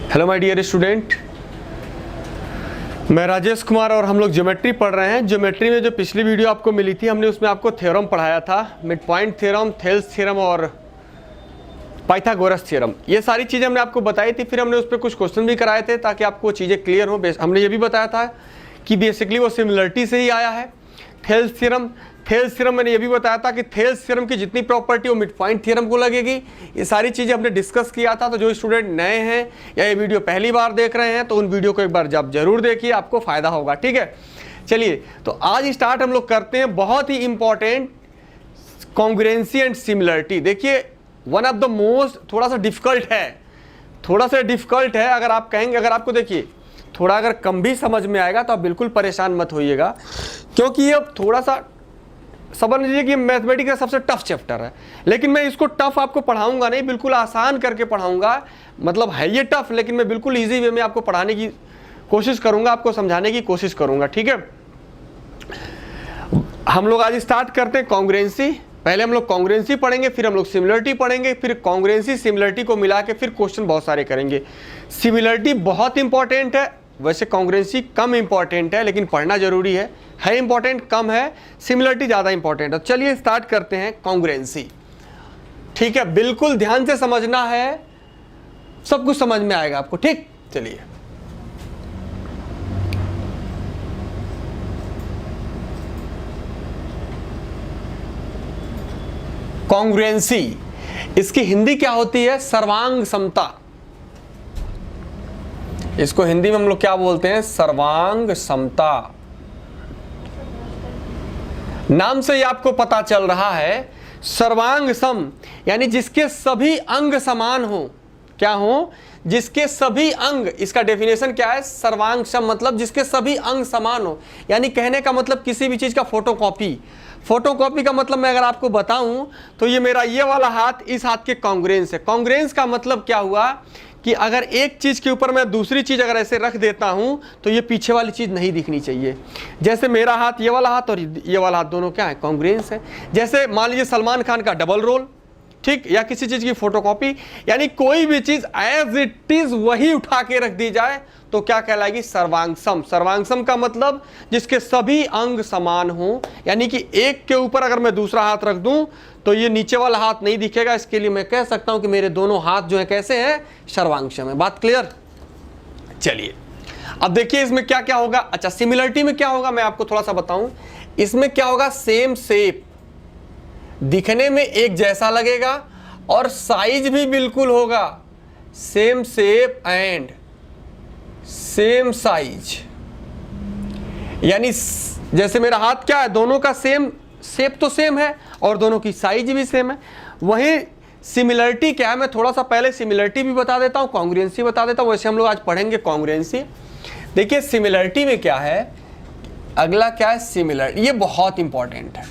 Hello my dear student, मैं राजेश कुमार और हम लोग ज्योमेट्री पढ़ रहे हैं। ज्योमेट्री में जो पिछली वीडियो आपको मिली थी, हमने उसमें आपको थ्योरम पढ़ाया था, mid point theorem, Thales theorem और पाइथागोरस थ्योरम। ये सारी चीज़ें हमने आपको बताई थी। फिर हमने उस पर कुछ क्वेश्चन भी कराए थे ताकि आपको चीज़ें क्लियर हो। हमने ये भी बताया था कि बेसिकली वो सिमिलरिटी से ही आया है। थेल्स थ्योरम मैंने ये भी बताया था कि थेल्स थ्योरम की जितनी प्रॉपर्टी वो मिड पॉइंट थ्योरम को लगेगी। ये सारी चीज़ें हमने डिस्कस किया था। तो जो स्टूडेंट नए हैं या ये वीडियो पहली बार देख रहे हैं तो उन वीडियो को एक बार जरूर देखिए, आपको फ़ायदा होगा। ठीक है, चलिए तो आज स्टार्ट हम लोग करते हैं। बहुत ही इंपॉर्टेंट कॉन्ग्रुएंसी एंड सिमिलरिटी। देखिए वन ऑफ द मोस्ट थोड़ा सा डिफिकल्ट है। अगर आप कहेंगे, अगर आपको देखिए थोड़ा अगर कम भी समझ में आएगा तो आप बिल्कुल परेशान मत होइएगा, क्योंकि ये थोड़ा सा समझ लीजिए कि मैथमेटिक्स का सबसे टफ चैप्टर है। लेकिन मैं इसको टफ आपको पढ़ाऊंगा नहीं, बिल्कुल आसान करके पढ़ाऊंगा। मतलब है ये टफ, लेकिन मैं बिल्कुल इजी वे में आपको पढ़ाने की कोशिश करूंगा, आपको समझाने की कोशिश करूंगा। ठीक है, हम लोग आज स्टार्ट करते हैं कॉन्ग्रुएंसी। पहले हम लोग कॉन्ग्रुएंसी पढ़ेंगे, फिर हम लोग सिमिलरिटी पढ़ेंगे, फिर कॉन्ग्रुएंसी सिमिलरिटी को मिला के फिर क्वेश्चन बहुत सारे करेंगे। सिमिलरिटी बहुत इंपॉर्टेंट है, वैसे कॉन्ग्रुएंसी कम इंपॉर्टेंट है, लेकिन पढ़ना जरूरी है इंपॉर्टेंट कम है, सिमिलरिटी ज़्यादा इंपॉर्टेंट है। चलिए स्टार्ट करते हैं कॉन्ग्रुएंसी। ठीक है, बिल्कुल ध्यान से समझना है, सब कुछ समझ में आएगा आपको। ठीक, चलिए कॉन्ग्रुएंसी, इसकी हिंदी क्या होती है? सर्वांग समता। इसको हिंदी में हम लोग क्या बोलते हैं? सर्वांग समता। नाम से ही आपको पता चल रहा है, सर्वांग सम यानी जिसके सभी अंग समान हो। क्या हो? जिसके सभी अंग। इसका डेफिनेशन क्या है? सर्वांग सम मतलब जिसके सभी अंग समान हो। यानी कहने का मतलब किसी भी चीज का फोटोकॉपी का मतलब मैं अगर आपको बताऊं तो ये मेरा ये वाला हाथ इस हाथ के कॉन्ग्रुएंस है। कॉन्ग्रुएंस का मतलब क्या हुआ कि अगर एक चीज के ऊपर मैं दूसरी चीज अगर ऐसे रख देता हूं तो ये पीछे वाली चीज नहीं दिखनी चाहिए। जैसे मेरा हाथ, ये वाला हाथ और ये वाला हाथ दोनों क्या है? कॉन्ग्रुएंस है। जैसे मान लीजिए सलमान खान का डबल रोल, ठीक, या किसी चीज की फोटोकॉपी, यानी कोई भी चीज एज इट इज वही उठा के रख दी जाए तो क्या कहलाएगी? सर्वांगसम। सर्वांगसम का मतलब जिसके सभी अंग समान हो, यानी कि एक के ऊपर अगर मैं दूसरा हाथ रख दूं तो ये नीचे वाला हाथ नहीं दिखेगा। इसके लिए मैं कह सकता हूं कि मेरे दोनों हाथ जो है कैसे हैं? सर्वांगसम है। बात क्लियर? चलिए अब देखिए इसमें क्या क्या होगा। अच्छा, सिमिलरिटी में क्या होगा मैं आपको थोड़ा सा बताऊं। इसमें क्या होगा? सेम शेप, दिखने में एक जैसा लगेगा और साइज भी बिल्कुल होगा। Same shape and same size, यानी जैसे मेरा हाथ क्या है, दोनों का सेम शेप तो सेम है और दोनों की साइज भी सेम है। वहीं सिमिलरिटी क्या है, मैं थोड़ा सा पहले सिमिलरिटी भी बता देता हूं, कॉन्ग्रुएंसी बता देता हूं। वैसे हम लोग आज पढ़ेंगे कॉन्ग्रुएंसी। देखिए सिमिलरिटी में क्या है, अगला क्या है? सिमिलर। ये बहुत इंपॉर्टेंट है।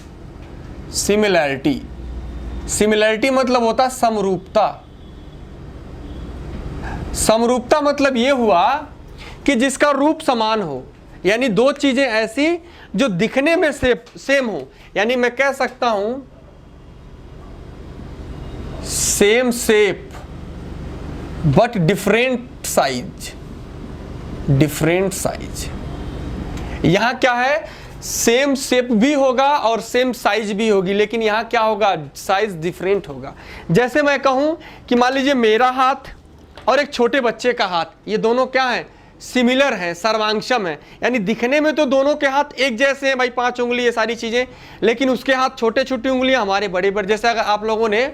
सिमिलरिटी मतलब होता है समरूपता। समरूपता मतलब ये हुआ कि जिसका रूप समान हो, यानी दो चीजें ऐसी जो दिखने में सेम हो। यानी मैं कह सकता हूं same shape but different size. यहां क्या है? सेम शेप भी होगा और सेम साइज भी होगी, लेकिन यहां क्या होगा? साइज डिफरेंट होगा। जैसे मैं कहूं कि मान लीजिए मेरा हाथ और एक छोटे बच्चे का हाथ, ये दोनों क्या है? सिमिलर है, सर्वांगसम है। यानी दिखने में तो दोनों के हाथ एक जैसे हैं भाई, 5 उंगली ये सारी चीजें, लेकिन उसके हाथ छोटे छोटी उंगलियां, हमारे बड़े बड़े। जैसे अगर आप लोगों ने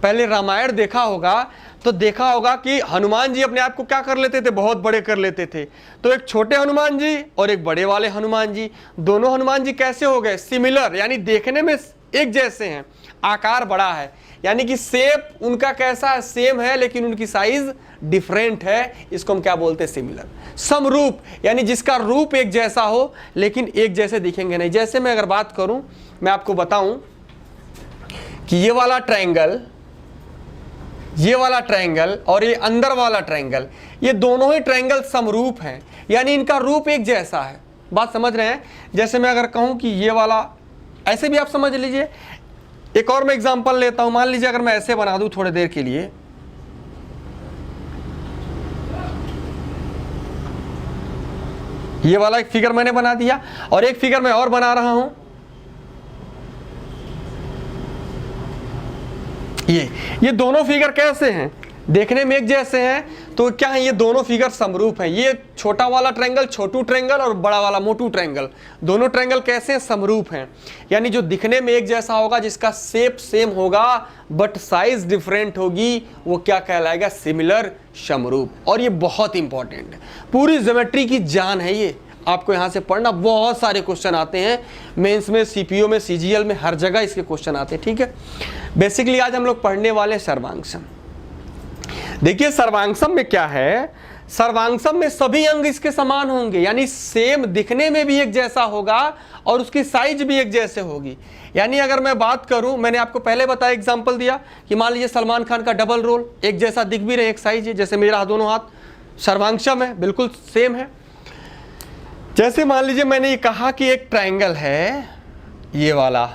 पहले रामायण देखा होगा तो देखा होगा कि हनुमान जी अपने आप को क्या कर लेते थे? बहुत बड़े कर लेते थे। तो एक छोटे हनुमान जी और एक बड़े वाले हनुमान जी, दोनों हनुमान जी कैसे हो गए? सिमिलर, यानी देखने में एक जैसे हैं, आकार बड़ा है। यानी कि शेप उनका कैसा है? सेम है, लेकिन उनकी साइज डिफरेंट है। इसको हम क्या बोलते हैं? सिमिलर। समरूप यानी जिसका रूप एक जैसा हो लेकिन एक जैसे दिखेंगे नहीं। जैसे मैं अगर बात करूं, मैं आपको बताऊं कि ये वाला ट्रायंगल और ये अंदर वाला ट्रायंगल, ये दोनों ही ट्रायंगल समरूप हैं, यानी इनका रूप एक जैसा है। बात समझ रहे हैं? जैसे मैं अगर कहूं कि ये वाला, ऐसे भी आप समझ लीजिए। एक और मैं एग्जांपल लेता हूं, मान लीजिए अगर मैं ऐसे बना दूं थोड़ी देर के लिए, ये वाला एक फिगर मैंने बना दिया और एक फिगर मैं और बना रहा हूं, ये दोनों फिगर कैसे हैं, देखने में एक जैसे हैं, तो क्या है, ये दोनों फिगर समरूप हैं। ये छोटा वाला ट्रायंगल छोटू ट्रायंगल और बड़ा वाला मोटू ट्रायंगल, दोनों ट्रायंगल कैसे हैं, समरूप हैं। यानी जो दिखने में एक जैसा होगा, जिसका शेप सेम होगा बट साइज डिफरेंट होगी, वो क्या कहलाएगा, सिमिलर, समरूप। और ये बहुत इंपॉर्टेंट है, पूरी ज्योमेट्री की जान है ये, आपको यहाँ से पढ़ना। बहुत सारे क्वेश्चन आते हैं मेंस में, सीपीओ में, सीजीएल में, हर जगह इसके क्वेश्चन आते हैं। ठीक है, बेसिकली आज हम लोग पढ़ने वाले सर्वांगसम। देखिए सर्वांगसम में क्या है, सर्वांगसम में सभी अंग इसके समान होंगे, यानी सेम, दिखने में भी एक जैसा होगा और उसकी साइज भी एक जैसे होगी। यानी अगर मैं बात करूं, मैंने आपको पहले बताया, एग्जांपल दिया कि मान लीजिए सलमान खान का डबल रोल, एक जैसा दिख भी रहे, एक साइज है, जैसे मेरा दोनों हाथ सर्वांगसम है, बिल्कुल सेम है। जैसे मान लीजिए मैंने ये कहा कि एक ट्रायंगल है ये वाला,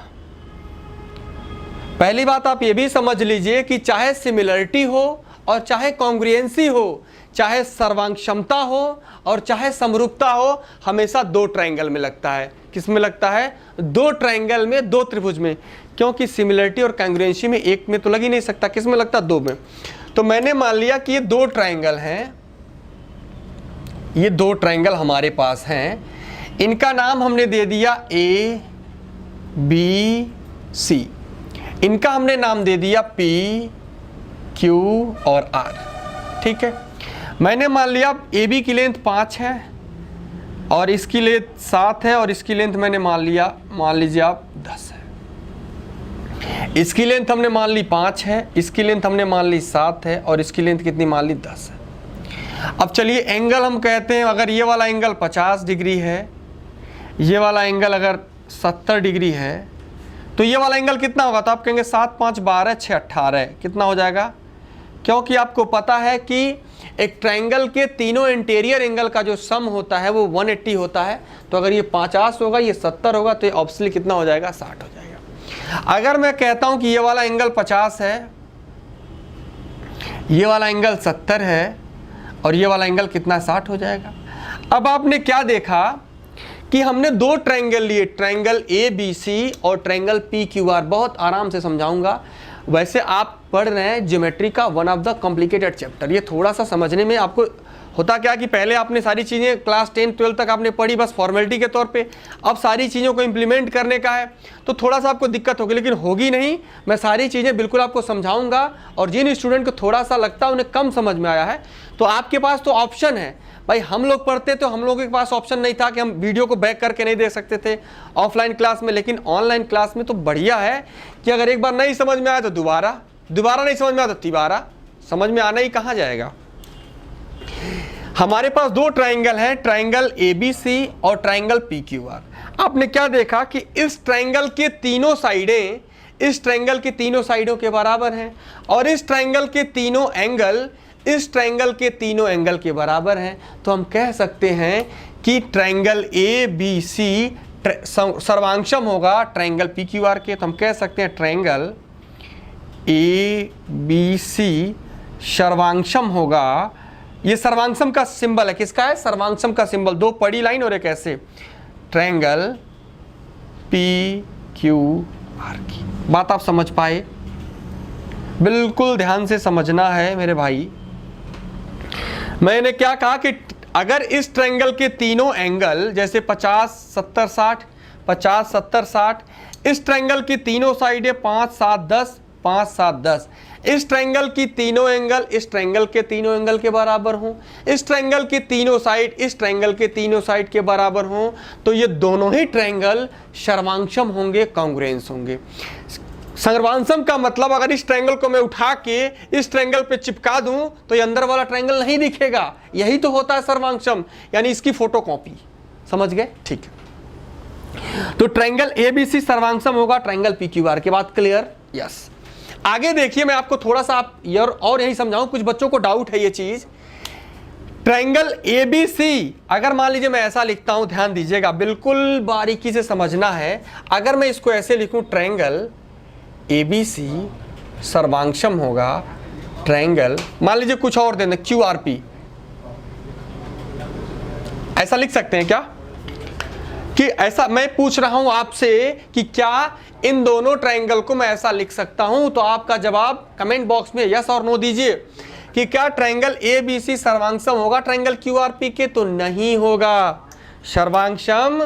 पहली बात आप ये भी समझ लीजिए कि चाहे सिमिलरिटी हो और चाहे कॉन्ग्रुएंसी हो, चाहे सर्वांगक्षमता हो और चाहे समरूपता हो, हमेशा दो ट्रायंगल में लगता है। किस में लगता है, दो ट्रायंगल में, दो त्रिभुज में, क्योंकि सिमिलरिटी और कॉन्ग्रुएंसी में एक में तो लग ही नहीं सकता, किस में लगता, दो में। तो मैंने मान लिया कि ये दो ट्रायंगल हैं, ये दो ट्रायंगल हमारे पास हैं, इनका नाम हमने दे दिया ए बी सी, इनका हमने नाम दे दिया पी क्यू और आर। ठीक है, मैंने मान लिया ए बी की लेंथ 5 है और इसकी लेंथ 7 है और इसकी लेंथ मैंने मान लिया, मान लीजिए आप 10 है। इसकी लेंथ हमने मान ली 5 है, इसकी लेंथ हमने मान ली 7 है और इसकी लेंथ कितनी मान ली, 10 है। अब चलिए एंगल हम कहते हैं, अगर ये वाला एंगल 50 डिग्री है, ये वाला एंगल अगर 70 डिग्री है, तो ये वाला एंगल कितना होगा, तो आप कहेंगे 7 5 12 6 18, कितना हो जाएगा, क्योंकि आपको पता है कि एक ट्रायंगल के तीनों इंटीरियर एंगल का जो सम होता है वो 180 होता है। तो अगर ये 50 होगा, ये 70 होगा, तो ये ऑब्वियसली कितना हो जाएगा, 60 हो जाएगा। अगर मैं कहता हूं कि ये वाला एंगल 50 है, ये वाला एंगल 70 है और ये वाला एंगल कितना, 60 हो जाएगा। अब आपने क्या देखा कि हमने दो ट्रायंगल लिए, ट्रायंगल ए बी सी और ट्रायंगल पी क्यू आर। बहुत आराम से समझाऊंगा, वैसे आप पढ़ रहे हैं ज्योमेट्री का one of the complicated chapter. ये थोड़ा सा समझने में आपको होता क्या कि पहले आपने सारी चीज़ें क्लास 10 12 तक आपने पढ़ी बस फॉर्मेलिटी के तौर पे, अब सारी चीज़ों को इम्प्लीमेंट करने का है तो थोड़ा सा आपको दिक्कत होगी, लेकिन होगी नहीं। मैं सारी चीज़ें बिल्कुल आपको समझाऊंगा और जिन स्टूडेंट को थोड़ा सा लगता है उन्हें कम समझ में आया है, तो आपके पास तो ऑप्शन है भाई। हम लोग पढ़ते तो हम लोगों के पास ऑप्शन नहीं था कि हम वीडियो को बैक करके नहीं देख सकते थे ऑफलाइन क्लास में, लेकिन ऑनलाइन क्लास में तो बढ़िया है कि अगर एक बार नहीं समझ में आया तो दोबारा नहीं समझ में आया तो तिबारा, समझ में आना ही कहाँ जाएगा। हमारे पास दो ट्रायंगल हैं, ट्रायंगल एबीसी और ट्रायंगल पीक्यूआर। आपने क्या देखा कि इस ट्रायंगल के तीनों साइडें इस ट्रायंगल के तीनों साइडों के बराबर हैं और इस ट्रायंगल के तीनों एंगल इस ट्रायंगल के तीनों एंगल के बराबर हैं। तो हम कह सकते हैं कि ट्रायंगल ए बी सी सर्वांगसम होगा ट्रायंगल पी क्यू आर के। तो हम कह सकते हैं ट्रायंगल ए बी सी सर्वांगसम होगा। ये सर्वांगसम का सिंबल है, किसका है, सर्वांगसम का सिंबल, दो पड़ी लाइन और एक ऐसे, ट्रायंगल पी क्यू आर की। बात आप समझ पाए, बिल्कुल ध्यान से समझना है मेरे भाई। मैंने क्या कहा कि अगर इस ट्रायंगल के तीनों एंगल जैसे 50 70 60 50 70 60, इस ट्रायंगल की तीनों साइडें 5 7 10 5 7 10, इस ट्रायंगल की तीनों एंगल इस ट्रायंगल के तीनों एंगल के बराबर हों, इस ट्रायंगल के तीनों साइड इस ट्रायंगल के तीनों साइड के बराबर हों, तो ये दोनों ही ट्रायंगल सर्वांगसम होंगे, कॉन्ग्रुएंस होंगे। सर्वांगसम का मतलब अगर इस ट्रायंगल को मैं उठा के इस ट्रायंगल पे चिपका दूं तो ये अंदर वाला ट्रायंगल नहीं दिखेगा, यही तो होता है सर्वांगसम, यानी इसकी फोटोकॉपी। समझ गए, ठीक है। तो ट्रायंगल एबीसी सर्वांगसम होगा ट्रायंगल पीक्यूआर की। बात क्लियर, यस। आगे देखिए, मैं आपको थोड़ा सा और यही समझाऊं, कुछ बच्चों को डाउट है ये चीज। ट्रायंगल एबीसी अगर मान लीजिए मैं ऐसा लिखता हूं, ध्यान दीजिएगा, बिल्कुल बारीकी से समझना है। अगर मैं इसको ऐसे लिखूं, ट्रायंगल एबीसी सर्वांगसम होगा ट्रायंगल, मान लीजिए कुछ और देना, क्यूआरपी। ऐसा लिख सकते हैं क्या कि ऐसा मैं पूछ रहा हूं आपसे कि क्या इन दोनों ट्रायंगल को मैं ऐसा लिख सकता हूं? तो आपका जवाब कमेंट बॉक्स में यस और नो दीजिए कि क्या ट्रायंगल ABC सर्वांगसम होगा ट्रायंगल QRP के? तो नहीं होगा, सर्वांगसम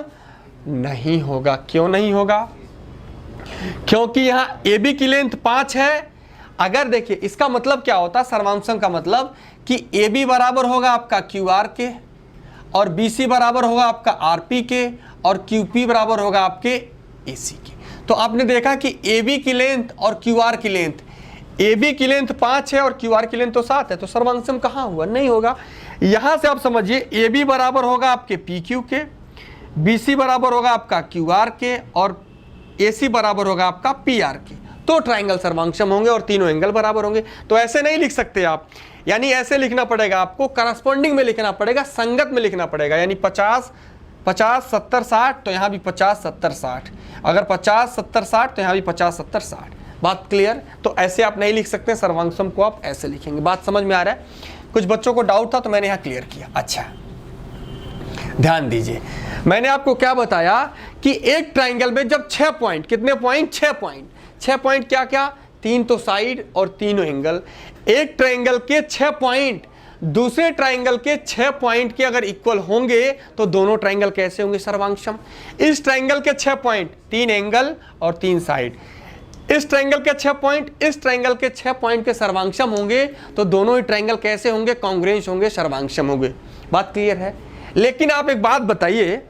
नहीं होगा। क्यों नहीं होगा? क्योंकि यहां AB की लेंथ 5 है। अगर देखिए इसका मतलब क्या होता है सर्वांगसम का मतलब कि AB बराबर होगा आपका QR के और BC बराबर होगा आपका RP के और QP बराबर होगा आपके AC के। तो आपने देखा कि AB की लेंथ और QR की लेंथ, AB की लेंथ 5 है और QR की लेंथ तो 7 है, तो सर्वांगसम कहाँ हुआ? नहीं होगा। यहां से आप समझिए AB बराबर होगा आपके PQ के, BC बराबर होगा आपका QR के और AC बराबर होगा आपका PR के, तो ट्रायंगल सर्वांगसम होंगे और तीनों एंगल बराबर होंगे। तो ऐसे नहीं लिख सकते आप, यानी ऐसे लिखना पड़ेगा आपको, करस्पॉन्डिंग में लिखना पड़ेगा, संगत में लिखना पड़ेगा। यानी 50 50 70 60 तो यहाँ भी 50 70 60, अगर 50 70 60 तो यहाँ भी 50 70 60। बात क्लियर? तो ऐसे आप नहीं लिख सकते, सर्वांगसम को आप ऐसे लिखेंगे। बात समझ में आ रहा है? कुछ बच्चों को डाउट था तो मैंने यहाँ क्लियर किया। अच्छा ध्यान दीजिए, मैंने आपको क्या बताया कि एक ट्राइंगल में जब 6 पॉइंट, कितने पॉइंट? 6 पॉइंट। 6 पॉइंट क्या क्या? 3 तो साइड और तीनों एंगल। एक ट्राइंगल के 6 पॉइंट दूसरे ट्राइंगल के 6 पॉइंट के अगर इक्वल होंगे तो दोनों ट्राइंगल कैसे होंगे? सर्वांगसम। इस ट्राइंगल के 6 पॉइंट, 3 एंगल और 3 साइड, इस ट्राइंगल के 6 पॉइंट इस ट्राइंगल के 6 पॉइंट के सर्वांगसम होंगे, तो दोनों ही ट्राइंगल कैसे होंगे? कॉन्ग्रुएंस होंगे, सर्वांगसम होंगे। बात क्लियर है? लेकिन आप एक बात बताइए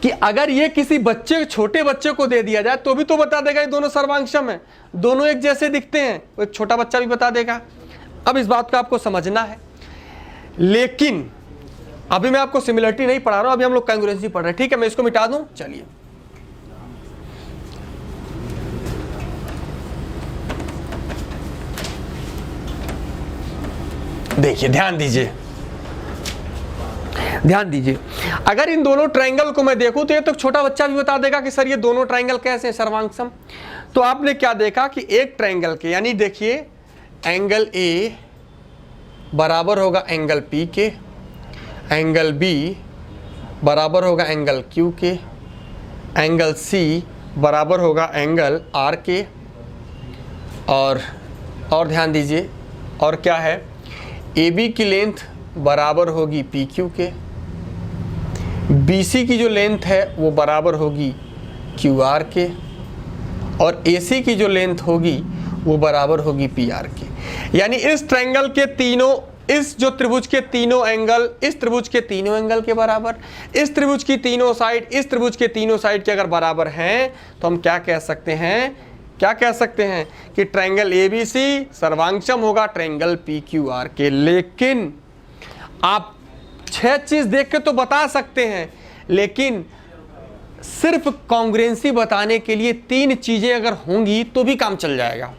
कि अगर ये किसी बच्चे, छोटे बच्चे को दे दिया जाए तो भी तो बता देगा ये दोनों सर्वांगसम है, दोनों एक जैसे दिखते हैं, वो एक छोटा बच्चा भी बता देगा। अब इस बात को आपको समझना है, लेकिन अभी मैं आपको सिमिलरिटी नहीं पढ़ा रहा हूं, अभी हम लोग कॉन्ग्रुएंसी पढ़ रहे हैं। ठीक है, मैं इसको मिटा दूं। चलिए देखिए, ध्यान दीजिए, ध्यान दीजिए। अगर इन दोनों ट्रायंगल को मैं देखूं तो ये तो छोटा बच्चा भी बता देगा कि सर ये दोनों ट्रायंगल कैसे हैं? सर्वांगसम। तो आपने क्या देखा कि एक ट्रायंगल के, यानी देखिए एंगल A बराबर होगा एंगल P के, एंगल B बराबर होगा एंगल Q के, एंगल C बराबर होगा एंगल R के, और ध्यान दीजिए, और क्या है? AB की लेंथ बराबर होगी PQ के, BC की जो लेंथ है वो बराबर होगी QR के, और AC की जो लेंथ होगी वो बराबर होगी PR के। यानी इस ट्रायंगल के तीनों, इस जो त्रिभुज के तीनों एंगल इस त्रिभुज के तीनों एंगल के बराबर, इस त्रिभुज की तीनों साइड इस त्रिभुज के तीनों साइड के अगर बराबर हैं तो हम क्या कह सकते हैं? क्या कह सकते हैं कि ट्रायंगल ABC सर्वांगसम होगा ट्रायंगल PQR के। लेकिन आप 6 चीज देख के तो बता सकते हैं, लेकिन सिर्फ कॉन्ग्रुएंसी बताने के लिए 3 चीजें अगर होंगी तो भी काम चल जाएगा।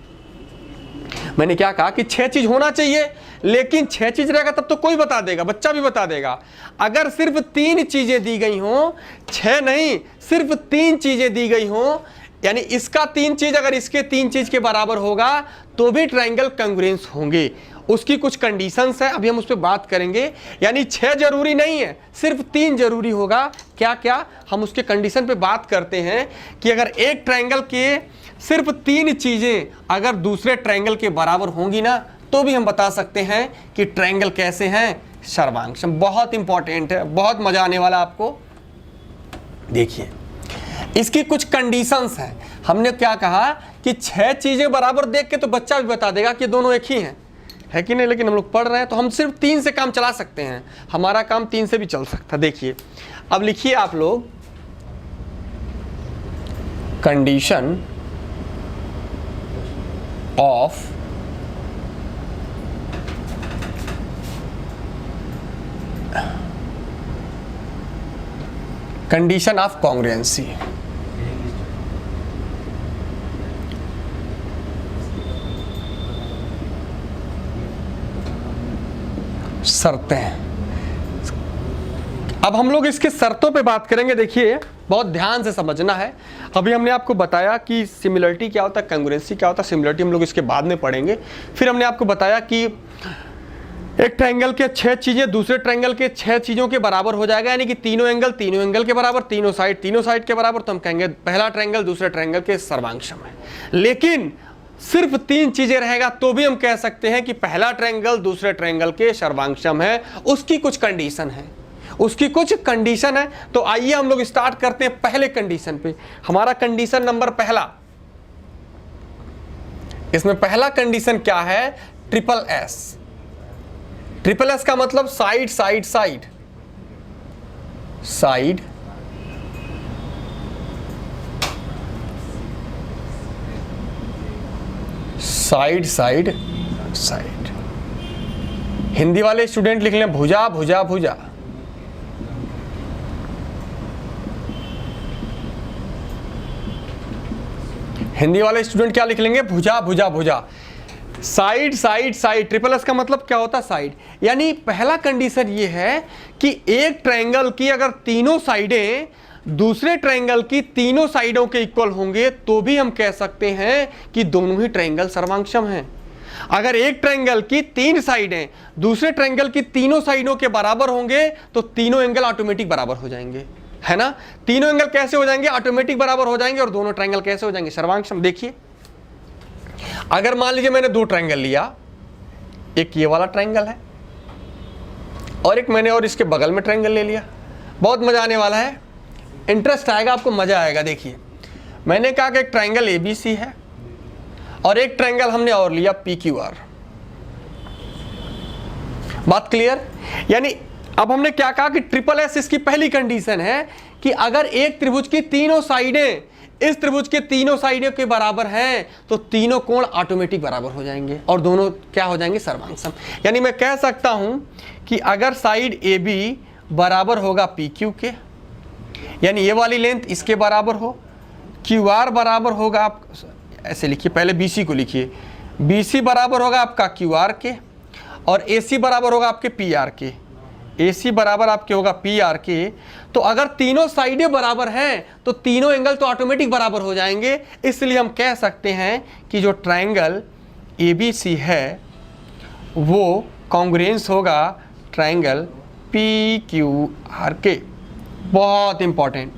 मैंने क्या कहा कि 6 चीज होना चाहिए, लेकिन 6 चीज रहेगा तब तो कोई बता देगा, बच्चा भी बता देगा। अगर सिर्फ 3 चीजें दी गई हों, 6 नहीं, सिर्फ 3 चीजें दी गई हों, यानी इसका 3 चीज अगर इसके 3 चीज के बराबर होगा तो भी ट्रायंगल कॉन्ग्रुएंस होंगे। उसकी कुछ कंडीशंस है, अभी हम उस पर बात करेंगे। यानी 6 जरूरी नहीं है, सिर्फ 3 जरूरी होगा। क्या क्या? हम उसके कंडीशन पे बात करते हैं कि अगर एक ट्रायंगल के सिर्फ 3 चीजें अगर दूसरे ट्रायंगल के बराबर होंगी ना, तो भी हम बता सकते हैं कि ट्रायंगल कैसे हैं? सर्वांगसम। बहुत इंपॉर्टेंट है, बहुत मजा आने वाला आपको। देखिए इसकी कुछ कंडीशंस हैं। हमने क्या कहा कि 6 चीजें बराबर देख के तो बच्चा भी बता देगा कि दोनों एक ही हैं, है कि नहीं? लेकिन हम लोग पढ़ रहे हैं तो हम सिर्फ 3 से काम चला सकते हैं, हमारा काम 3 से भी चल सकता है। देखिए अब लिखिए आप लोग, कंडीशन ऑफ कॉन्ग्रुएंसी। शर्तें। अब हम लोग इसके शर्तों पे बात करेंगे। देखिए बहुत ध्यान से समझना है। अभी हमने आपको बताया कि सिमिलरिटी क्या होता है, कॉन्ग्रुएंसी क्या होता है। सिमिलरिटी हम लोग इसके बाद में पढ़ेंगे। फिर हमने आपको बताया कि एक ट्रायंगल के 6 चीजें दूसरे ट्रायंगल के 6 चीजों के बराबर हो जाएगा, यानी कि तीनों एंगल के बराबर, तीनों साइड के बराबर, तो हम कहेंगे पहला ट्रायंगल दूसरे ट्रायंगल के सर्वांग सम है। लेकिन सिर्फ 3 चीजें रहेगा तो भी हम कह सकते हैं कि पहला ट्रायंगल दूसरे ट्रायंगल के सर्वांग सम है। उसकी कुछ कंडीशन है, तो आइए हम लोग स्टार्ट करते हैं पहले कंडीशन पे। हमारा कंडीशन नंबर पहला, इसमें पहला कंडीशन क्या है? Triple S. ट्रिपल एस का मतलब side side side, side side side side. Hindi वाले स्टूडेंट लिख लें भुजा भुजा भुजा। हिंदी वाले स्टूडेंट क्या लिख लेंगे? भुजा भुजा भुजा। Side side side, triple S का मतलब क्या होता है? साइड। यानी पहला कंडीशन ये है कि एक ट्रायंगल की अगर तीनों साइडें दूसरे ट्रायंगल की तीनों साइडों के इक्वल होंगे तो भी हम कह सकते हैं कि दोनों ही ट्रायंगल सर्वांग सम हैं। अगर एक ट्रायंगल की 3 साइडें दूसरे ट्रायंगल की तीनों साइडों के बराबर होंगे तो तीनों एंगल ऑटोमेटिक बराबर हो जाएंगे, है ना? तीनों एंगल कैसे हो जाएंगे? ऑटोमेटिक बराबर हो जाएंगे। और दोनों ट्रायंगल कैसे हो जाएंगे? सर्वांग सम। देखिए, अगर मान लीजिए मैंने 2 ट्रायंगल लिया, एक ये वाला ट्रायंगल है और एक मैंने और इसके बगल में ट्रायंगल ले लिया। बहुत मजा आने वाला है, इंटरेस्ट आएगा आपको, मजा आएगा। देखिए, मैंने कहा कि एक ट्रायंगल ABC है और एक ट्रायंगल हमने और लिया PQR। बात क्लियर? यानी अब हमने क्या कहा कि ट्रिपल एस इसकी पहली कंडीशन है कि अगर एक त्रिभुज की तीनों साइडें इस त्रिभुज के तीनों साइडों के बराबर हैं तो तीनों कोण ऑटोमेटिक बराबर हो जाएंगे और दोनों क्या हो जाएंगे? सर्वांग सम। यानी मैं कह सकता हूं कि अगर साइड AB बराबर होगा PQ के, यानी ये वाली लेंथ इसके बराबर हो, QR बराबर होगा, आप ऐसे लिखिए, पहले BC को लिखिए, BC बराबर होगा आपका QR के और AC बराबर होगा आपके PR के, AC बराबर आपके होगा PR के। तो अगर तीनों साइडें बराबर हैं तो तीनों एंगल तो ऑटोमेटिक बराबर हो जाएंगे। इसलिए हम कह सकते हैं कि जो ट्रायंगल ABC है वो कॉन्ग्रुएंस होगा ट्रायंगल PQR के। बहुत इंपॉर्टेंट,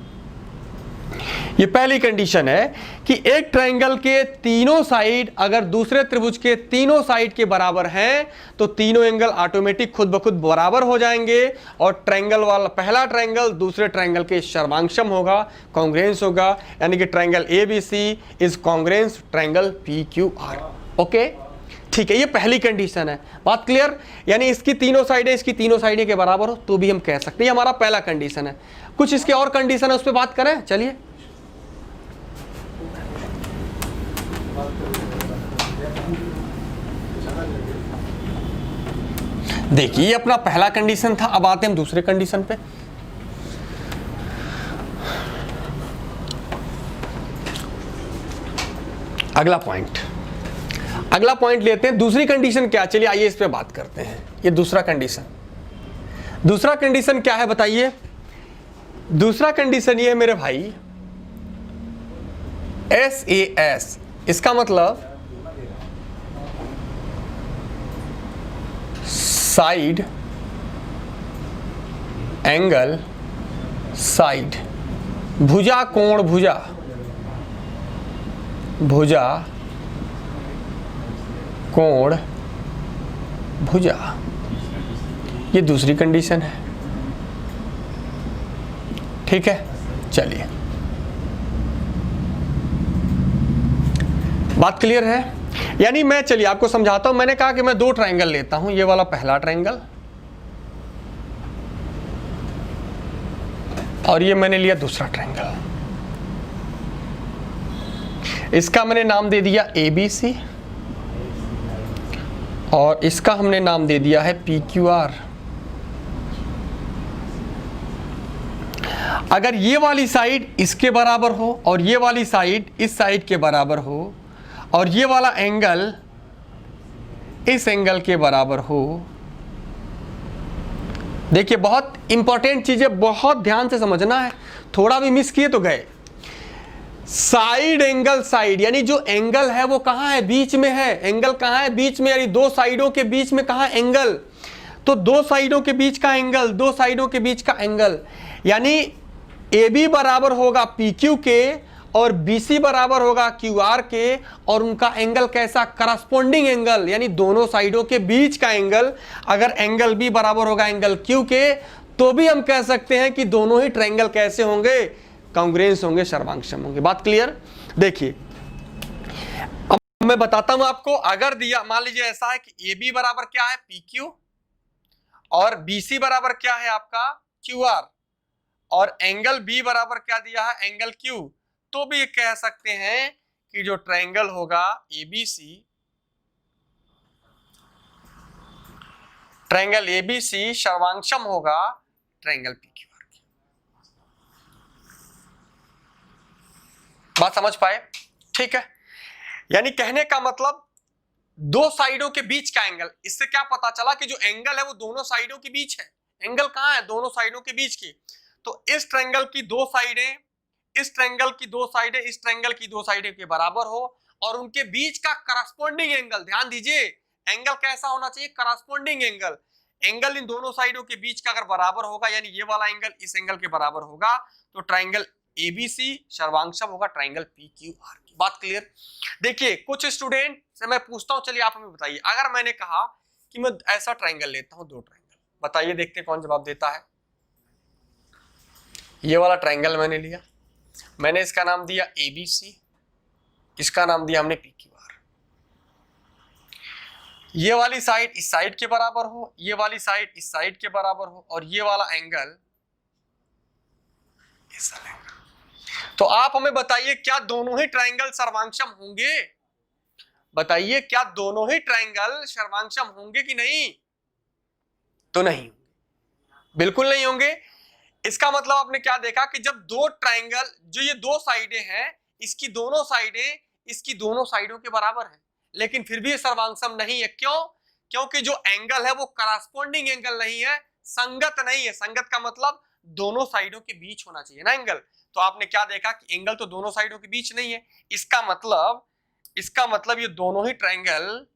ये पहली कंडीशन है कि एक ट्रायंगल के तीनों साइड अगर दूसरे त्रिभुज के तीनों साइड के बराबर हैं तो तीनों एंगल ऑटोमेटिक खुद ब खुद बराबर हो जाएंगे और ट्रायंगल वाला पहला ट्रायंगल दूसरे ट्रायंगल के सर्वांग सम होगा, कॉन्ग्रुएंस होगा। यानी कि triangle ABC is congruence triangle PQR। Okay, ठीक है, ये पहली कंडीशन है। बात क्लियर? यानी इसकी तीनों साइडें के बराबर हो तो भी हम कह सकते हैं, ये हमारा पहला कंडीशन है। कुछ इसके और कंडीशन है, उस पर बात करें। चलिए, देखिए, ये अपना पहला कंडीशन था। अब आते हैं हम दूसरे कंडीशन पे। अगला पॉइंट लेते हैं। दूसरी कंडीशन क्या? चलिए आइए इस पे बात करते हैं। ये दूसरा कंडीशन क्या है बताइए? दूसरा कंडीशन ये है मेरे भाई, SAS। इसका मतलब साइड एंगल साइड, भुजा कोण भुजा, भुजा कोण भुजा, ये दूसरी कंडीशन है। ठीक है, चलिए, बात क्लियर है? यानी मैं, चलिए आपको समझाता हूं। मैंने कहा कि मैं 2 ट्रायंगल लेता हूं, ये वाला पहला ट्रायंगल और ये मैंने लिया दूसरा ट्रायंगल। इसका मैंने नाम दे दिया ABC और इसका हमने नाम दे दिया है PQR। अगर ये वाली साइड इसके बराबर हो और ये वाली साइड इस साइड के बराबर हो और ये वाला एंगल इस एंगल के बराबर हो, देखिए बहुत इंपॉर्टेंट चीज है, बहुत ध्यान से समझना है, थोड़ा भी मिस किए तो गए। साइड एंगल साइड, यानी जो एंगल है वो कहां है? बीच में है। एंगल कहां है? बीच में, यानी 2 साइडों के बीच में कहां? एंगल। तो दो साइडों के बीच का एंगल, दो साइडों के बीच का एंगल, यानी AB बराबर होगा PQ के और BC बराबर होगा QR के, और उनका एंगल कैसा, करस्पॉन्डिंग एंगल, यानी दोनों साइडों के बीच का एंगल। अगर एंगल B बराबर होगा एंगल Q के, तो भी हम कह सकते हैं कि दोनों ही ट्रायंगल कैसे होंगे, कांग्रुएंस होंगे, सर्वांगसम होंगे। बात क्लियर? देखिए अब मैं बताता हूं आपको, अगर दिया मान लीजिए ऐसा है कि AB बराबर क्या है PQ और BC बराबर क्या है आपका QR, और एंगल B बराबर क्या दिया है एंगल Q, तो भी कह सकते हैं कि जो ट्रायंगल होगा ABC, ट्रायंगल ABC सर्वांगसम होगा ट्रायंगल PQR की। बात समझ पाए? ठीक है, यानी कहने का मतलब दो साइडों के बीच का एंगल, इससे क्या पता चला कि जो एंगल है वो दोनों साइडों के बीच है। एंगल कहां है, दोनों साइडों के बीच की। तो इस ट्रायंगल की दो साइडें, इस ट्रायंगल की दो साइडें इस ट्रायंगल की दो साइडें के बराबर हो, और उनके बीच का करस्पॉन्डिंग एंगल, ध्यान दीजिए एंगल कैसा होना चाहिए, करस्पॉन्डिंग एंगल। एंगल इन दोनों साइडों के बीच का अगर बराबर होगा, यानी ये वाला एंगल इस एंगल के बराबर होगा, तो ट्रायंगल ABC सर्वांगसम होगा ट्रायंगल PQR की। बात क्लियर? देखिए कुछ स्टूडेंट से मैं पूछता हूं, चलिए आप हमें बताइए, अगर मैंने कहा कि मैं ऐसा ट्रायंगल लेता हूं, दो ट्रायंगल, बताइए देखते हैं कौन जवाब देता है। ये वाला ट्रायंगल मैंने लिया, मैंने इसका नाम दिया ABC, इसका नाम दिया हमने PQR। ये वाली साइड इस साइड के बराबर हो, ये वाली साइड इस साइड के बराबर हो, और ये वाला एंगल इस एंगल। तो आप हमें बताइए क्या दोनों ही ट्रायंगल सर्वांगसम होंगे? बताइए क्या दोनों ही ट्रायंगल सर्वांगसम होंगे कि नहीं? तो नहीं, बिल्कुल नहीं होंगे। इसका मतलब आपने क्या देखा कि जब दो ट्रायंगल, जो ये दो साइडें हैं, इसकी दोनों साइडें इसकी दोनों साइडों के बराबर है, लेकिन फिर भी ये सर्वांगसम नहीं है। क्यों? क्योंकि जो एंगल है वो करस्पॉन्डिंग एंगल नहीं है, संगत नहीं है। संगत का मतलब दोनों साइडों के बीच होना चाहिए ना एंगल। तो आपने क्या देखा कि एंगल तो दोनों साइडों के बीच नहीं है, इसका मतलब ये दोनों ही ट्रायंगल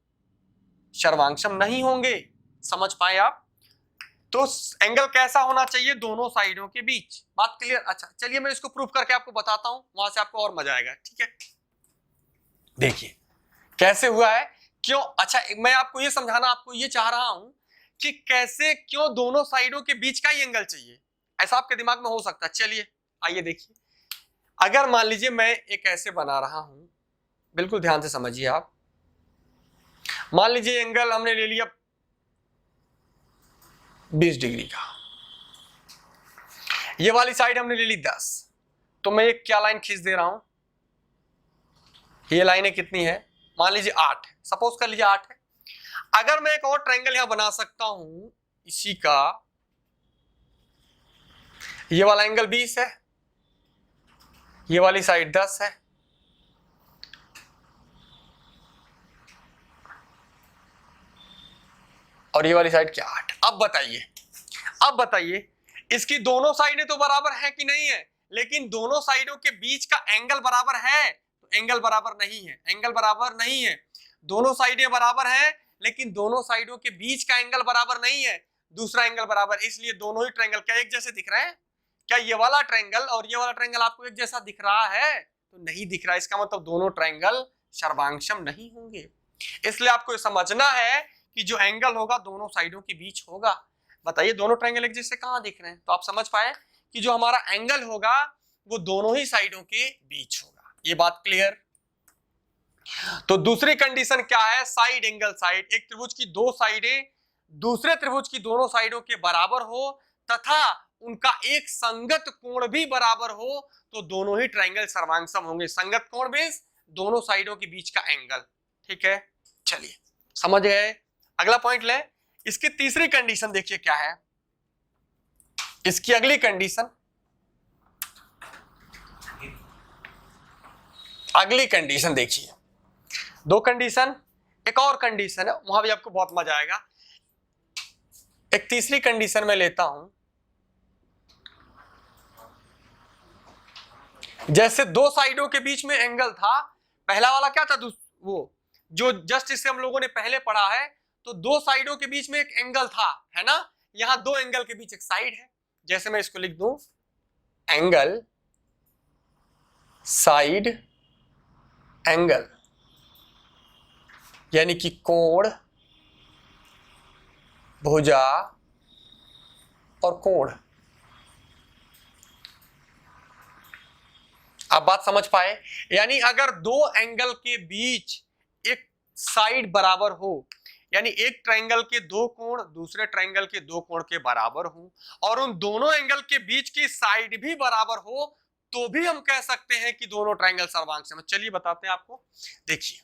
सर्वांगसम नहीं होंगे। समझ पाए आप? तो एंगल कैसा होना चाहिए, दोनों साइडों के बीच। बात क्लियर? अच्छा चलिए मैं इसको प्रूफ करके आपको बताता हूं, वहां से आपको और मजा आएगा। ठीक है, देखिए कैसे हुआ है, क्यों। अच्छा मैं आपको ये समझाना, आपको ये चाह रहा हूं कि कैसे, क्यों दोनों साइडों के बीच का ही एंगल चाहिए, ऐसा आपके दिमाग में हो सकता है। चलिए आइए देखिए, अगर मान लीजिए मैं एक ऐसे बना रहा हूं, बिल्कुल ध्यान से समझिए आप। मान लीजिए एंगल हमने ले लिया 20 डिग्री का, ये वाली साइड हमने ले ली 10, तो मैं एक क्या लाइन खींच दे रहा हूं, ये लाइनें कितनी है, मान लीजिए 8 है, सपोज कर लीजिए 8 है। अगर मैं एक और ट्रायंगल यहां बना सकता हूं इसी का, ये वाला एंगल 20 है, ये वाली साइड 10 है, और ये वाली साइड क्या 8। अब बताइए इसकी दोनों साइडें तो बराबर है कि नहीं है, लेकिन दोनों साइडों के बीच का एंगल बराबर है, तो एंगल बराबर नहीं है, एंगल बराबर नहीं है। दोनों साइडें बराबर है, लेकिन दोनों साइडों के बीच का एंगल बराबर नहीं है, दूसरा एंगल बराबर, इसलिए दोनों ही ट्रायंगल क्या एक जैसे दिख रहे हैं? क्या ये वाला ट्रायंगल और ये वाला ट्रायंगल आपको एक जैसा दिख रहा है? तो नहीं दिख रहा। इसका मतलब दोनों ट्रायंगल सर्वांगसम नहीं होंगे। इसलिए आपको समझना है कि जो एंगल होगा दोनों साइडों के बीच होगा। बताइए दोनों ट्रायंगल एक जैसे कहां दिख रहे हैं? तो आप समझ पाए कि जो हमारा एंगल होगा वो दोनों ही साइडों के बीच होगा। ये बात क्लियर? तो दूसरी कंडीशन क्या है, साइड एंगल साइड, एक त्रिभुज की दो साइडें दूसरे त्रिभुज की दोनों साइडों के बराबर हो तथा उनका एक संगत कोण भी बराबर हो, तो दोनों ही ट्रायंगल सर्वांगसम होंगे। संगत कोण मींस दोनों साइडों के बीच का एंगल। ठीक है, चलिए समझ गए। अगला पॉइंट ले, इसकी तीसरी कंडीशन देखिए क्या है। इसकी अगली कंडीशन, देखिए, दो कंडीशन, एक और कंडीशन है, वहां भी आपको बहुत मजा आएगा। एक तीसरी कंडीशन में लेता हूं, जैसे दो साइडों के बीच में एंगल था, पहला वाला क्या था, वो जो जस्ट इससे हम लोगों ने पहले पढ़ा है, तो दो साइडों के बीच में एक एंगल था, है ना, यहां दो एंगल के बीच एक साइड है, जैसे मैं इसको लिख दूं एंगल, साइड, एंगल, यानी कि कोण, भुजा और कोण। आप बात समझ पाए? यानी अगर दो एंगल के बीच एक साइड बराबर हो, यानी एक ट्रायंगल के दो कोण दूसरे ट्रायंगल के दो कोण के बराबर हो और उन दोनों एंगल के बीच की साइड भी बराबर हो, तो भी हम कह सकते हैं कि दोनों ट्रायंगल सर्वांगसम है। चलिए बताते हैं आपको। देखिए,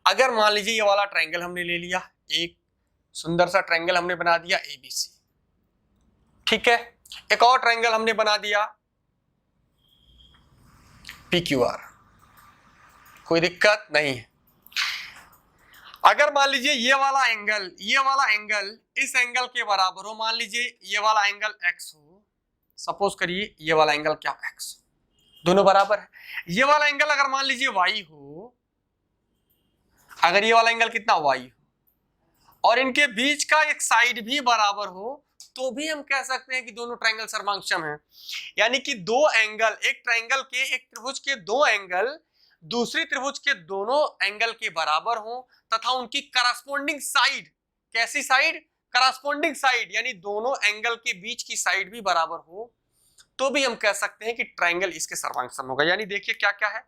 अगर मान लीजिए ये वाला ट्रायंगल हमने ले लिया, एक सुंदर सा ट्रायंगल हमने बना दिया एबीसी, ठीक है, एक और ट्रायंगल हमने बना दिया पीक्यूआर, कोई दिक्कत नहीं है। अगर मान लीजिए ये वाला एंगल इस एंगल के बराबर हो, मान लीजिए ये वाला एंगल x हो, सपोज करिए ये वाला एंगल क्या x, दोनों बराबर है। ये वाला एंगल अगर मान लीजिए y हो, अगर ये वाला एंगल कितना y हो और इनके बीच का एक साइड भी बराबर हो, तो भी हम कह सकते हैं कि दोनों ट्रायंगल सर्वांगसम है। यानी कि दो एंगल, एक ट्रायंगल के, एक त्रिभुज के दो एंगल दूसरी त्रिभुज के दोनों एंगल के बराबर हो तथा उनकी करस्पॉन्डिंग साइड, कैसी साइड, करस्पॉन्डिंग साइड, यानी दोनों एंगल के बीच की साइड भी बराबर हो, तो भी हम कह सकते हैं कि ट्रायंगल इसके सर्वांगसम होगा। यानी देखिए क्या क्या है,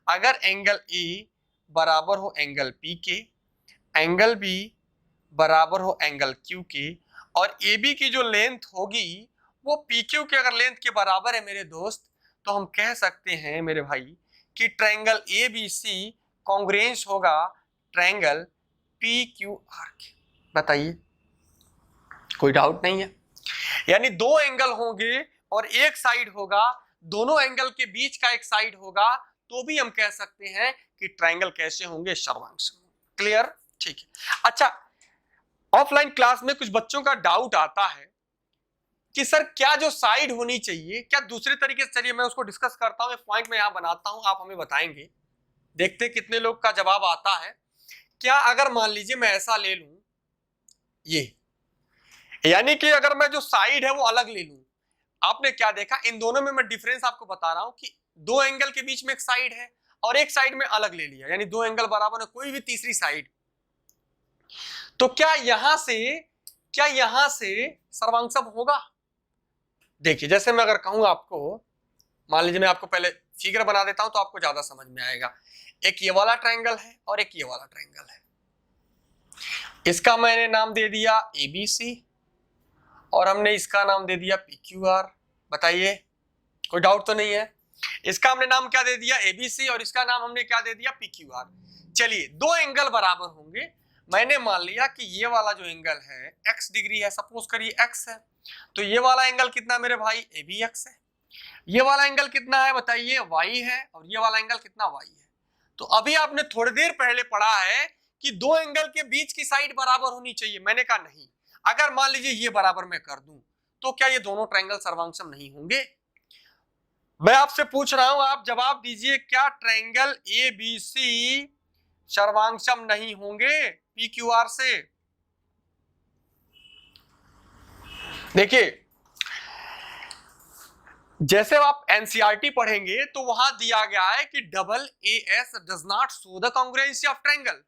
अगर एंगल ए बराबर हो एंगल पी के, एंगल बी बराबर हो एंगल क्यू के, और ए बी की जो लेंथ होगी वो पी क्यू के अगर लेंथ के बराबर है मेरे दोस्त, तो हम कह सकते हैं मेरे भाई कि triangle A B C congruence होगा ट्रायंगल पी क्यू आर के। बताइए, कोई डाउट नहीं है? यानी दो एंगल होंगे और एक साइड होगा, दोनों एंगल के बीच का एक साइड होगा, तो भी हम कह सकते हैं कि ट्रायंगल कैसे होंगे, सर्वांगसम। क्लियर? ठीक है। अच्छा, ऑफलाइन क्लास में कुछ बच्चों का डाउट आता है कि सर क्या जो साइड होनी चाहिए, क्या दूसरे तरीके से, चलिए मैं उसको डिस्कस करता हूं, पॉइंट में यहां बनाता हूं, आप हमें बताएंगे, देखते हैं कितने लोग का जवाब आता है। क्या अगर मान लीजिए मैं ऐसा ले लूं, ये, यानी कि अगर मैं जो साइड है वो अलग ले लूं, आपने क्या देखा, इन दोनों में मैं डिफरेंस आपको बता रहा हूं कि दो एंगल के बीच में एक साइड है और एक साइड में अलग ले लिया, यानी दो एंगल बराबर है, कोई भी तीसरी साइड, तो क्या यहां से सर्वांगसम होगा? देखिए, जैसे मैं अगर कहूं आपको, मान लीजिए मैं आपको पहले फिगर बना देता हूं तो आपको ज्यादा समझ में आएगा। एक ये वाला ट्रायंगल है और एक ये वाला ट्रायंगल है, इसका मैंने नाम दे दिया एबीसी और हमने इसका नाम दे दिया पीक्यूआर। बताइए, कोई डाउट तो नहीं है? इसका हमने नाम क्या दे दिया, एबीसी, और इसका नाम हमने क्या दे दिया, पीक्यूआर। चलिए, दो एंगल बराबर होंगे, मैंने मान लिया कि ये वाला जो एंगल है x डिग्री है, सपोज करिए x है, तो ये वाला एंगल कितना मेरे भाई, ए बी एक्स है। ये वाला एंगल कितना है बताइए, y है, और ये वाला एंगल कितना, y है। तो अभी आपने थोड़ी देर पहले पढ़ा है कि दो एंगल के बीच की साइड बराबर होनी चाहिए, मैंने कहा नहीं, अगर मान लीजिए ये बराबर मैं कर दूं तो क्या ये दोनों ट्रायंगल सर्वांगसम नहीं होंगे? मैं आपसे पूछ रहा हूं, आप जवाब दीजिए, क्या ट्रायंगल ए बी सी सर्वांगसम नहीं होंगे पी क्यू आर से? देखिए, जैसे आप एनसीईआरटी पढ़ेंगे तो वहां दिया गया है कि double A S does not show the congruency of triangle.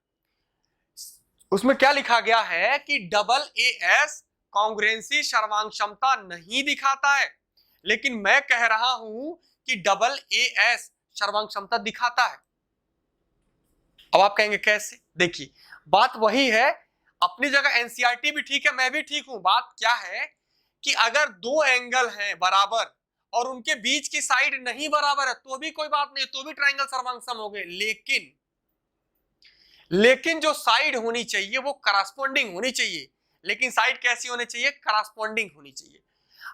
उसमें क्या लिखा गया है कि डबल ए एस कॉन्ग्रुएंसी सर्वांगसमता नहीं दिखाता है, लेकिन मैं कह रहा हूं कि डबल ए एस सर्वांगसमता दिखाता है। अब आप कहेंगे कैसे? देखिए, बात वही है, अपनी जगह एनसीईआरटी भी ठीक है, मैं भी ठीक हूं। बात क्या है कि अगर दो एंगल हैं बराबर और उनके बीच की साइड नहीं बराबर है तो भी कोई बात नहीं, तो भी ट्रायंगल सर्वांगसम हो गए, लेकिन जो साइड होनी चाहिए वो करस्पॉन्डिंग होनी चाहिए। लेकिन साइड कैसी होनी चाहिए, करस्पॉन्डिंग होनी चाहिए।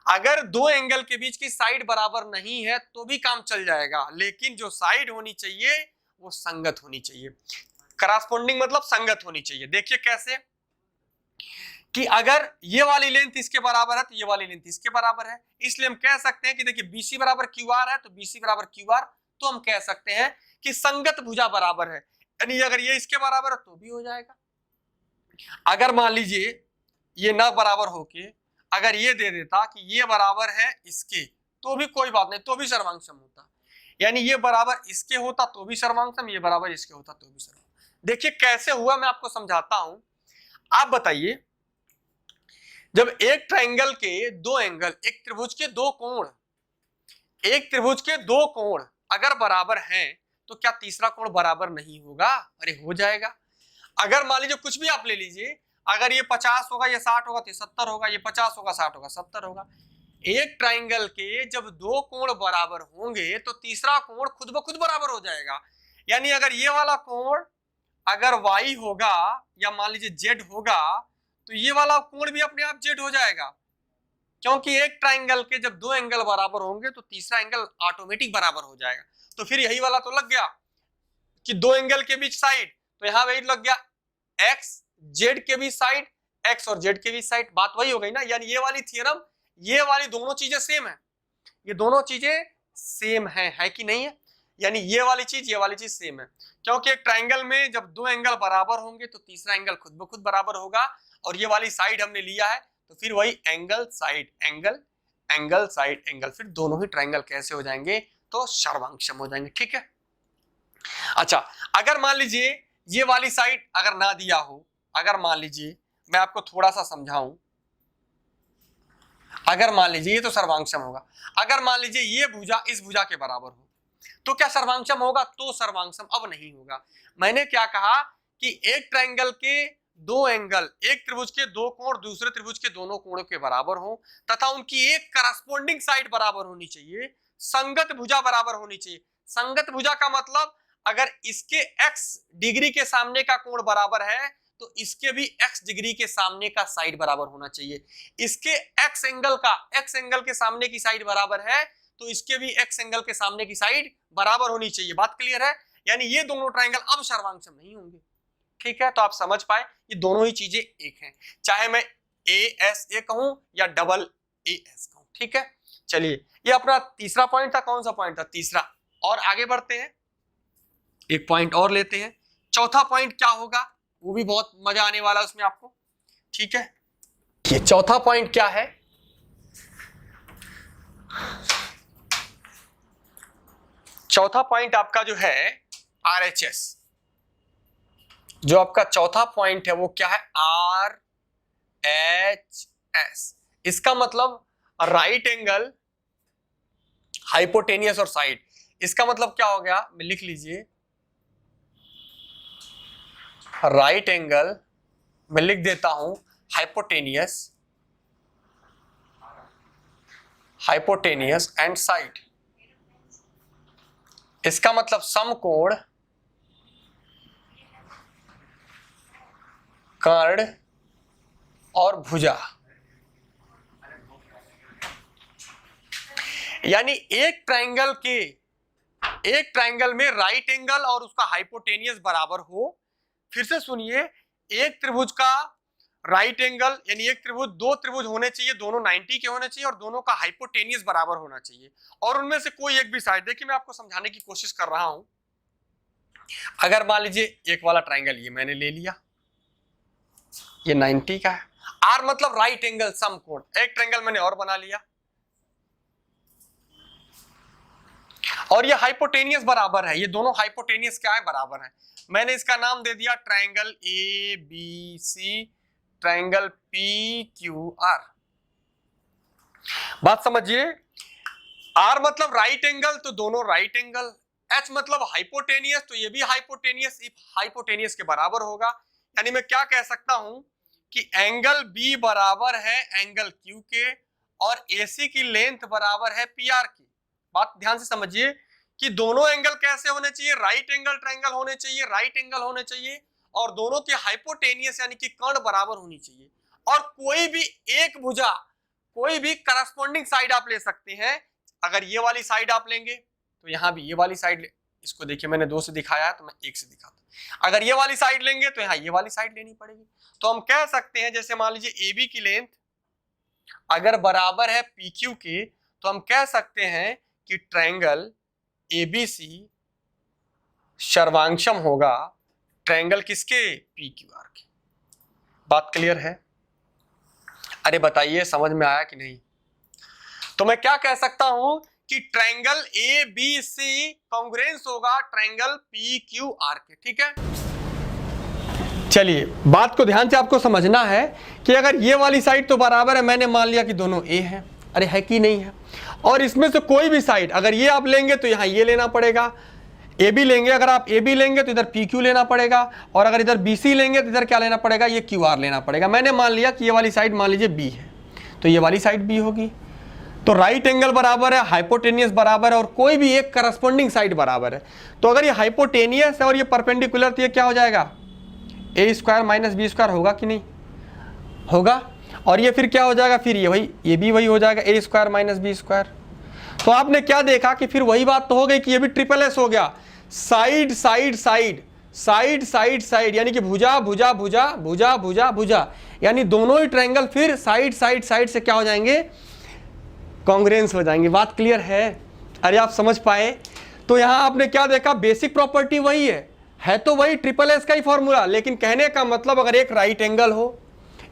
अगर दो एंगल के बीच की साइड बराबर नहीं है तो भी काम चल जाएगा, लेकिन जो साइड होनी चाहिए वो संगत होनी चाहिए। करस्पॉन्डिंग मतलब संगत होनी चाहिए। देखिए कैसे, कि अगर ये वाली लेंथ इसके बराबर है तो ये वाली लेंथ इसके बराबर है, इसलिए हम कह सकते हैं कि देखिए BC बराबर QR है तो BC बराबर QR, तो हम कह सकते हैं कि संगत भुजा बराबर है, यानी अगर ये इसके बराबर है तो भी हो जाएगा। अगर मान लीजिए ये ना बराबर होके अगर ये दे देता कि ये बराबर है इसके, तो भी कोई बात नहीं, तो भी सर्वांग होता। यानी ये बराबर इसके होता तो भी सर्वांग, ये बराबर इसके होता तो भी सर्वांग। देखिए कैसे हुआ, मैं आपको समझाता हूं। आप बताइए, जब एक ट्रायंगल के दो एंगल, एक त्रिभुज के दो कोण, एक त्रिभुज के दो कोण अगर बराबर हैं, तो क्या तीसरा कोण बराबर नहीं होगा? अरे हो जाएगा। अगर मान लीजिए कुछ भी आप ले लीजिए, अगर ये 50 होगा, ये 60 होगा, तो 70 होगा, ये 50 होगा, 60 होगा, 70 होगा। एक ट्रायंगल के जब दो कोण बराबर होंगे तो तीसरा कोण खुद ब खुद बराबर हो जाएगा। यानी अगर ये वाला कोण अगर y होगा या मान लीजिए z होगा, तो ये वाला कोण भी अपने आप z हो जाएगा, क्योंकि एक ट्रायंगल के जब दो एंगल बराबर होंगे तो तीसरा एंगल ऑटोमेटिक बराबर हो जाएगा। तो फिर यही वाला तो लग गया कि दो एंगल के बीच साइड, तो यहां वही लग गया x z के बीच साइड, x और z के बीच साइड, बात वही हो गई ना। यानी ये वाली थ्योरम, ये वाली दोनों चीजें सेम है, ये दोनों चीजें सेम है कि नहीं है? यानी ये वाली चीज सेम है, क्योंकि एक ट्रायंगल में जब दो एंगल बराबर होंगे तो तीसरा एंगल खुद ब खुद बराबर होगा। और ये वाली साइड हमने लिया है, तो फिर वही angle side angle, angle side angle, फिर दोनों ही ट्रायंगल कैसे हो जाएंगे? तो सर्वांगसम हो जाएंगे। ठीक है। अच्छा, अगर मान लीजिए ये वाली साइड अगर ना दिया हो, अगर मान लीजिए मैं आपको थोड़ा सा समझाऊं, अगर मान लीजिए ये तो सर्वांगसम होगा, अगर मान लीजिए ये भुजा इस भुजा के बराबर हो, तो क्या सर्वांगसम होगा? तो सर्वांगसम अब नहीं होगा। मैंने क्या कहा कि एक ट्रायंगल के दो एंगल, एक त्रिभुज के दो कोण दूसरे त्रिभुज के दोनों कोणों के बराबर हो तथा उनकी एक करस्पॉन्डिंग साइड बराबर होनी चाहिए, संगत भुजा बराबर होनी चाहिए। संगत भुजा का मतलब अगर इसके x डिग्री के सामने का कोण बराबर है तो इसके भी x डिग्री के सामने का साइड बराबर होना चाहिए। इसके x एंगल के सामने की साइड बराबर है तो इसके भी x एंगल के सामने की साइड बराबर होनी चाहिए। बात क्लियर है? यानी ये दोनों ट्रायंगल अब सर्वांगसम नहीं होंगे। ठीक है, तो आप समझ पाए ये दोनों ही चीजें एक हैं, चाहे मैं ASA कहूं या डबल AS कहूं। ठीक है, चलिए ये अपना तीसरा पॉइंट था। कौन सा पॉइंट था? तीसरा। और आगे बढ़ते हैं, एक पॉइंट और लेते हैं। चौथा पॉइंट क्या होगा? वो भी बहुत मजा आने वाला है उसमें आपको। ठीक है, ये चौथा पॉइंट क्या है? चौथा पॉइंट आपका जो है RHS, जो आपका चौथा पॉइंट है वो क्या है? RHS। इसका मतलब राइट एंगल, हाइपोटेनियस और साइड। इसका मतलब क्या हो गया? मैं लिख लीजिए, राइट एंगल, मैं लिख देता हूं हाइपोटेनियस, हाइपोटेनियस एंड साइड। इसका मतलब समकोण, कर्ण और भुजा। यानी एक ट्रायंगल में राइट एंगल और उसका हाइपोटेनियस बराबर हो। फिर से सुनिए, एक त्रिभुज का राइट एंगल, यानी एक त्रिभुज, दो त्रिभुज होने चाहिए, दोनों 90 के होने चाहिए और दोनों का हाइपोटेनियस बराबर होना चाहिए। और उनमें से कोई एक भी साइड, देखिए मैं आपको समझाने की कोशिश कर रहा हूं। अगर मान लीजिए एक वाला ट्रायंगल ये मैंने ले लिया, ये 90 का है। आर मतलब राइट एंगल समकोण। एक ट्रायंगल मैंने और बना लिया और ये हाइपोटेनियस बराबर है, ये दोनों हाइपोटेनियस क्या है? बराबर है। मैंने इसका नाम दे दिया ट्रायंगल ABC, ट्रायंगल PQR। बात समझिए, R मतलब राइट एंगल तो दोनों राइट एंगल, H मतलब हाइपोटेनियस तो ये भी हाइपोटेनियस के बराबर होगा। यानी मैं क्या कह सकता हूं कि एंगल B बराबर है एंगल Q के और AC की लेंथ बराबर है PR की। बात ध्यान से समझिए कि दोनों एंगल कैसे होने चाहिए? राइट एंगल ट्रायंगल होने चाहिए, राइट एंगल होने चाहिए और दोनों की हाइपोटेनियस यानी कि कर्ण बराबर होनी चाहिए। और कोई भी एक भुजा, कोई भी करस्पॉन्डिंग साइड आप ले सकते हैं। अगर ये वाली साइड आप लेंगे तो यहां भी ये वाली साइड, इसको देखिए मैंने 2 से दिखाया है तो मैं 1 से दिखाता। अगर ये वाली साइड लेंगे तो यहां ये वाली साइड लेनी पड़ेगी। तो हम कह सकते हैं, जैसे मान लीजिए AB की लेंथ अगर बराबर है PQ के, तो हम कह सकते हैं कि ट्रायंगल ABC सर्वांगसम होगा ट्रायंगल किसके? PQR के। बात क्लियर है? अरे बताइए समझ में आया कि नहीं? तो मैं क्या कह सकता हूं कि triangle A B C congruence होगा ट्रायंगल पी क्यू आर के। ठीक है, चलिए बात को ध्यान से आपको समझना है कि अगर ये वाली साइड तो बराबर है, मैंने मान लिया कि दोनों ए है, अरे है कि नहीं है, और इसमें से कोई भी साइड अगर ये आप लेंगे तो यहां ये लेना पड़ेगा, ए बी लेंगे, अगर आप ए बी लेंगे तो इधर पी क्यू लेना पड़ेगा, और अगर इधर बी सी लेंगे तो इधर क्या लेना पड़ेगा, ये क्यू आर लेना पड़ेगा। मैंने मान लिया कि ये वाली साइड मान लीजिए बी है, तो ये वाली साइड बी होगी, तो राइट एंगल बराबर है, हाइपोटेनियस बराबर है, और कोई भी एक करस्पॉन्डिंग साइड बराबर है। तो अगर ये हाइपोटेनियस है और ये परपेंडिकुलर, तो ये क्या हो जाएगा, ए स्क्वायर माइनस बी स्क्वायर होगा कि नहीं होगा, और ये फिर क्या हो जाएगा, फिर ये भी वही हो जाएगा, ए स्क्वायर माइनस बी स्क्वायर। तो आपने क्या देखा कि फिर वही बात तो हो गई कि ये भी ट्रिपल एस हो गया, side side side side side side, यानी कि भुजा भुजा भुजा भुजा भुजा भुजा, यानी दोनों ही ट्रायंगल फिर साइड साइड साइड से क्या हो जाएंगे, कॉन्ग्रुएंस हो जाएंगे। बात क्लियर है? अरे आप समझ पाए? तो यहां आपने क्या देखा, बेसिक प्रॉपर्टी वही है तो वही ट्रिपल एस का ही फॉर्मूला, लेकिन कहने का मतलब अगर एक राइट एंगल हो,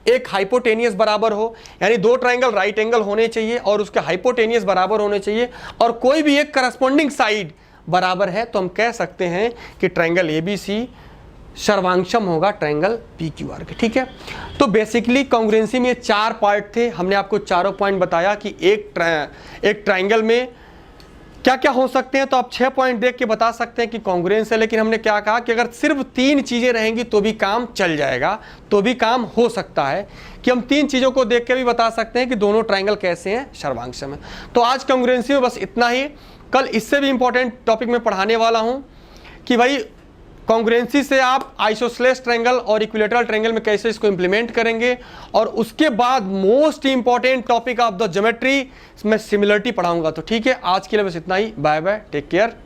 एक हाइपोटेनियस बराबर हो, यानी दो ट्रायंगल राइट एंगल होने चाहिए और उसके हाइपोटेनियस बराबर होने चाहिए, और कोई भी एक करस्पॉन्डिंग साइड बराबर है, तो हम कह सकते हैं कि ट्रायंगल एबीसी सर्वांशम होगा ट्रायंगल पी क्यू आर के। ठीक है, तो बेसिकली कॉन्ग्रुएंसी में 4 पार्ट थे, हमने आपको चारों पॉइंट बताया कि एक ट्रायंगल में क्या क्या हो सकते हैं, तो आप 6 पॉइंट देख के बता सकते हैं कि कॉन्ग्रुएंस है। लेकिन हमने क्या कहा कि अगर सिर्फ 3 चीजें रहेंगी तो भी काम चल जाएगा, तो भी काम हो सकता है कि हम 3 चीजों को देख के भी बता सकते हैं कि दोनों ट्रायंगल कैसे हैं, सर्वांशम है। तो आज कॉन्ग्रुएंसी में बस इतना ही। कल इससे भी इंपॉर्टेंट टॉपिक में पढ़ाने वाला हूं कि भाई कॉन्ग्रुएंसी से आप आइसोसेलेस ट्रायंगल और इक्विलैटरल ट्रायंगल में कैसे इसको इंप्लीमेंट करेंगे, और उसके बाद most important topic of the geometry में सिमिलरिटी पढ़ाऊंगा। तो ठीक है, आज के लिए बस इतना ही। Bye bye, take care.